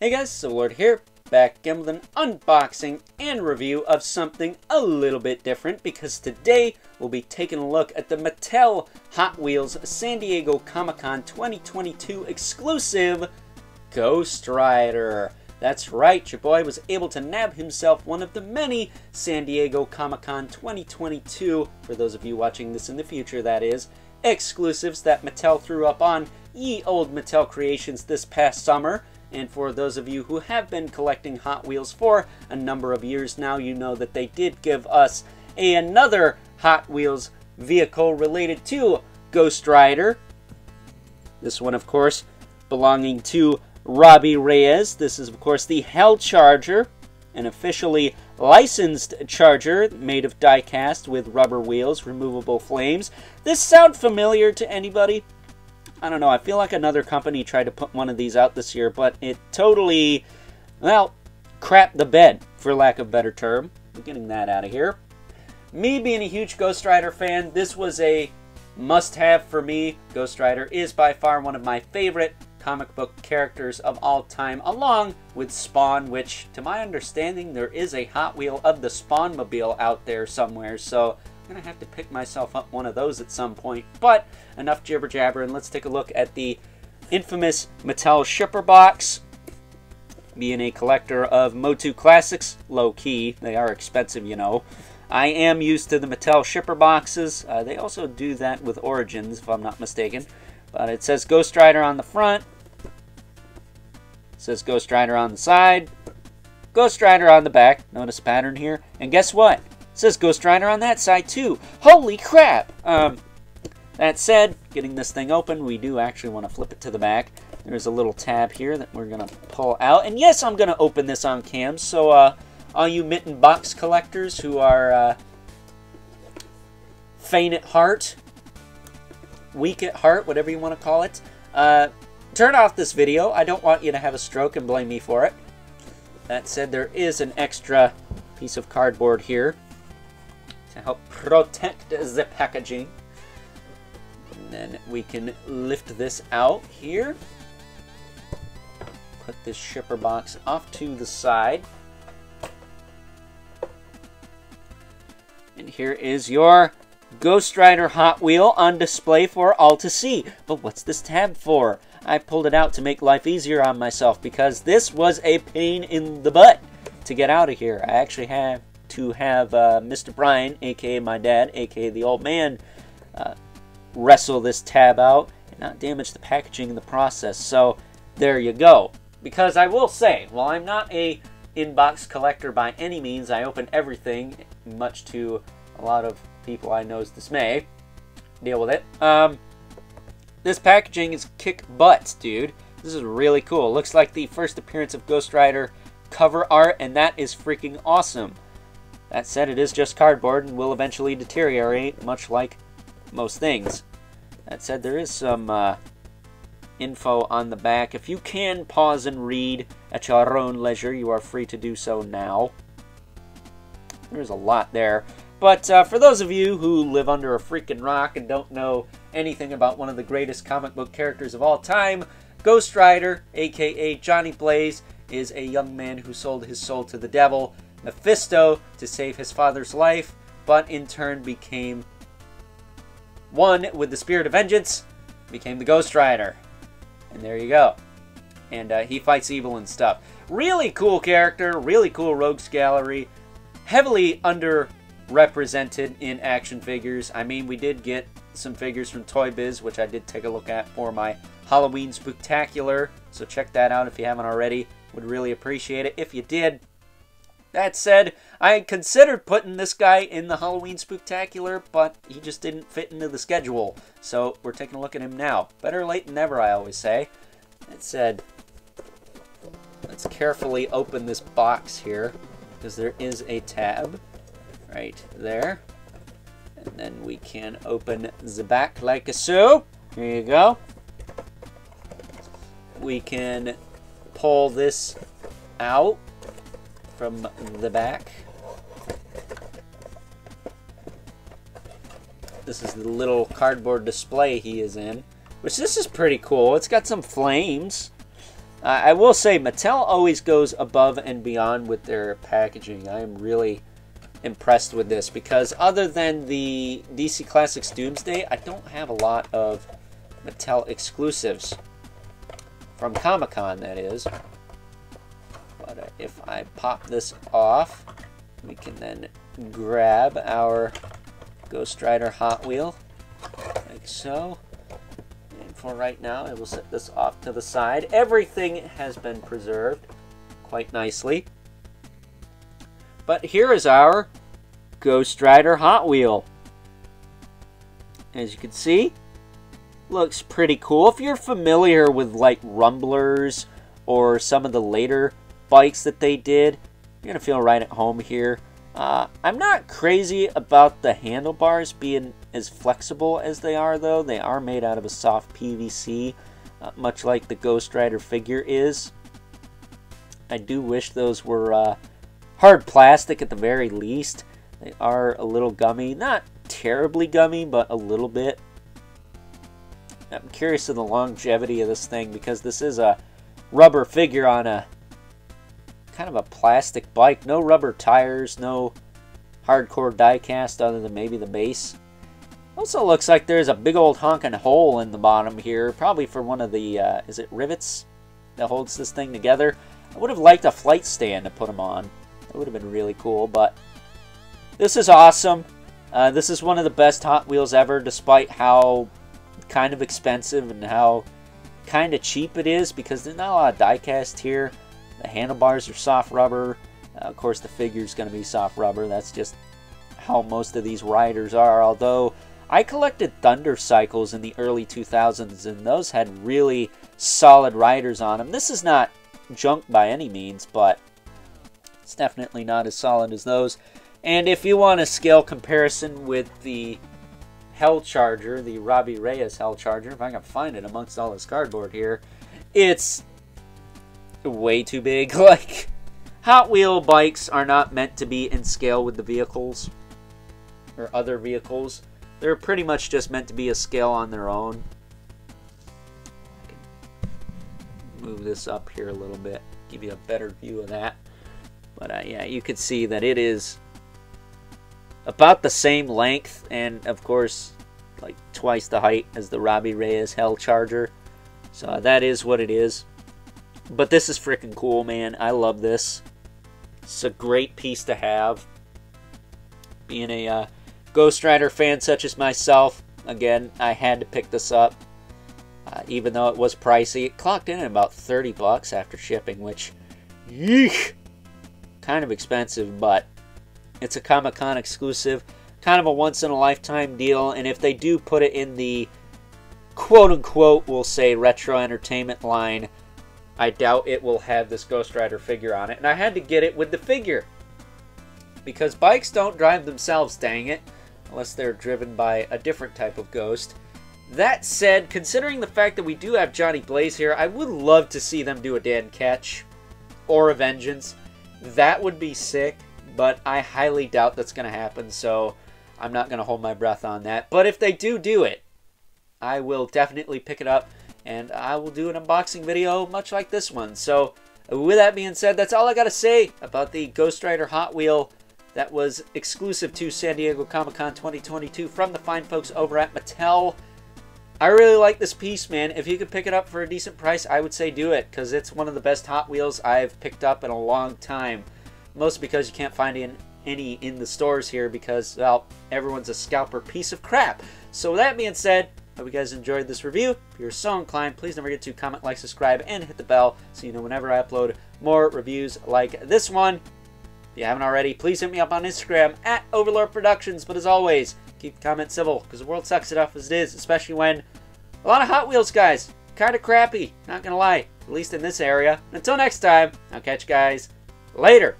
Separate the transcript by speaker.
Speaker 1: Hey guys, Lord here, back again with an unboxing and review of something a little bit different, because today we'll be taking a look at the Mattel Hot Wheels San Diego Comic-Con 2022 exclusive Ghost Rider. That's right, your boy was able to nab himself one of the many San Diego Comic-Con 2022, for those of you watching this in the future that is, exclusives that Mattel threw up on ye old Mattel creations this past summer. And for those of you who have been collecting Hot Wheels for a number of years now, you know that they did give us another Hot Wheels vehicle related to Ghost Rider. This one, of course, belonging to Robbie Reyes. This is, of course, the Hell Charger, an officially licensed charger made of die-cast with rubber wheels, removable flames. This sound familiar to anybody? I don't know, I feel like another company tried to put one of these out this year, but it totally, well, crapped the bed, for lack of a better term. We're getting that out of here. Me being a huge Ghost Rider fan, this was a must-have for me. Ghost Rider is by far one of my favorite comic book characters of all time, along with Spawn, which, to my understanding, there is a Hot Wheel of the Spawn-mobile out there somewhere, so I'm gonna have to pick myself up one of those at some point. But enough jibber jabber, and let's take a look at the infamous Mattel shipper box. Being a collector of Motu classics, low key, they are expensive, you know, I am used to the Mattel shipper boxes. They also do that with Origins, if I'm not mistaken. But it says Ghost Rider on the front, it says Ghost Rider on the side, Ghost Rider on the back. Notice a pattern here, and guess what? It says Ghost Rider on that side too. Holy crap! That said, getting this thing open, we do actually want to flip it to the back. There's a little tab here that we're going to pull out. And yes, I'm going to open this on cam, so all you mitten box collectors who are faint at heart, weak at heart, whatever you want to call it, turn off this video. I don't want you to have a stroke and blame me for it. That said, there is an extra piece of cardboard here to help protect the packaging. And then we can lift this out here. Put this shipper box off to the side. And here is your Ghost Rider Hot Wheel on display for all to see. But what's this tab for? I pulled it out to make life easier on myself, because this was a pain in the butt to get out of here. I actually had to have Mr. Brian, aka my dad, aka the old man, wrestle this tab out and not damage the packaging in the process. So there you go. Because I will say, while I'm not a in-box collector by any means, I open everything, much to a lot of people I know's dismay. Deal with it. This packaging is kick butt, dude. This is really cool. Looks like the first appearance of Ghost Rider cover art, and that is freaking awesome. That said, it is just cardboard and will eventually deteriorate, much like most things. That said, there is some info on the back. If you can pause and read at your own leisure, you are free to do so now. There's a lot there. But for those of you who live under a freaking rock and don't know anything about one of the greatest comic book characters of all time, Ghost Rider, aka Johnny Blaze, is a young man who sold his soul to the devil, Mephisto, to save his father's life, but in turn became one with the spirit of vengeance, became the Ghost Rider. And there you go. And he fights evil and stuff. Really cool character, really cool rogues gallery, heavily underrepresented in action figures. I mean, we did get some figures from Toy Biz, which I did take a look at for my Halloween Spooktacular, so check that out if you haven't already. Would really appreciate it if you did. That said, I considered putting this guy in the Halloween Spooktacular, but he just didn't fit into the schedule. So we're taking a look at him now. Better late than never, I always say. That said, let's carefully open this box here, because there is a tab right there. And then we can open the back like so. Here you go. We can pull this out from the back. This is the little cardboard display he is in, which this is pretty cool. It's got some flames. I will say Mattel always goes above and beyond with their packaging. I am really impressed with this because other than the DC Classics Doomsday, I don't have a lot of Mattel exclusives. From Comic-Con, that is. But if I pop this off, we can then grab our Ghost Rider Hot Wheel, like so. And for right now, I will set this off to the side. Everything has been preserved quite nicely. But here is our Ghost Rider Hot Wheel. As you can see, looks pretty cool. If you're familiar with like Rumblers or some of the later bikes that they did, you're gonna feel right at home here. I'm not crazy about the handlebars being as flexible as they are, though. They are made out of a soft PVC, much like the Ghost Rider figure is. I do wish those were hard plastic at the very least. They are a little gummy, not terribly gummy, but a little bit. I'm curious of the longevity of this thing because this is a rubber figure on a kind of a plastic bike. No rubber tires, no hardcore die cast other than maybe the base. Also looks like there's a big old honking hole in the bottom here, probably for one of the, is it rivets that holds this thing together? I would have liked a flight stand to put them on. That would have been really cool, but this is awesome. This is one of the best Hot Wheels ever, despite how kind of expensive and how kind of cheap it is, because there's not a lot of die cast here. The handlebars are soft rubber. Of course, the figure's going to be soft rubber. That's just how most of these riders are. Although, I collected Thunder Cycles in the early 2000s, and those had really solid riders on them. This is not junk by any means, but it's definitely not as solid as those. And if you want a scale comparison with the Hell Charger, the Robbie Reyes Hell Charger, if I can find it amongst all this cardboard here, it's way too big. Like, Hot Wheel bikes are not meant to be in scale with the vehicles or other vehicles. They're pretty much just meant to be a scale on their own. I can move this up here a little bit, give you a better view of that. But yeah, you can see that it is about the same length, and of course like twice the height as the Robbie Reyes Hell Charger. So that is what it is. But this is freaking cool, man. I love this. It's a great piece to have. Being a Ghost Rider fan such as myself, again, I had to pick this up. Even though it was pricey, it clocked in at about 30 bucks after shipping, which, yeesh, kind of expensive, but it's a Comic-Con exclusive, kind of a once-in-a-lifetime deal, and if they do put it in the quote-unquote, we'll say, retro entertainment line, I doubt it will have this Ghost Rider figure on it. And I had to get it with the figure, because bikes don't drive themselves, dang it, unless they're driven by a different type of ghost. That said, considering the fact that we do have Johnny Blaze here, I would love to see them do a Dan Ketch or a Vengeance. That would be sick. But I highly doubt that's going to happen, so I'm not going to hold my breath on that. But if they do it, I will definitely pick it up, and I will do an unboxing video much like this one. So with that being said, that's all I got to say about the Ghost Rider Hot Wheel that was exclusive to San Diego Comic-Con 2022 from the fine folks over at Mattel. I really like this piece, man. If you could pick it up for a decent price, I would say do it, because it's one of the best Hot Wheels I've picked up in a long time. Mostly because you can't find any in the stores here because, well, everyone's a scalper piece of crap. So with that being said, hope you guys enjoyed this review. If you're so inclined, please don't forget to comment, like, subscribe, and hit the bell so you know whenever I upload more reviews like this one. If you haven't already, please hit me up on Instagram at Overlord Productions. But as always, keep the comments civil because the world sucks enough as it is, especially when a lot of Hot Wheels guys, kind of crappy, not gonna lie, at least in this area. Until next time, I'll catch you guys later.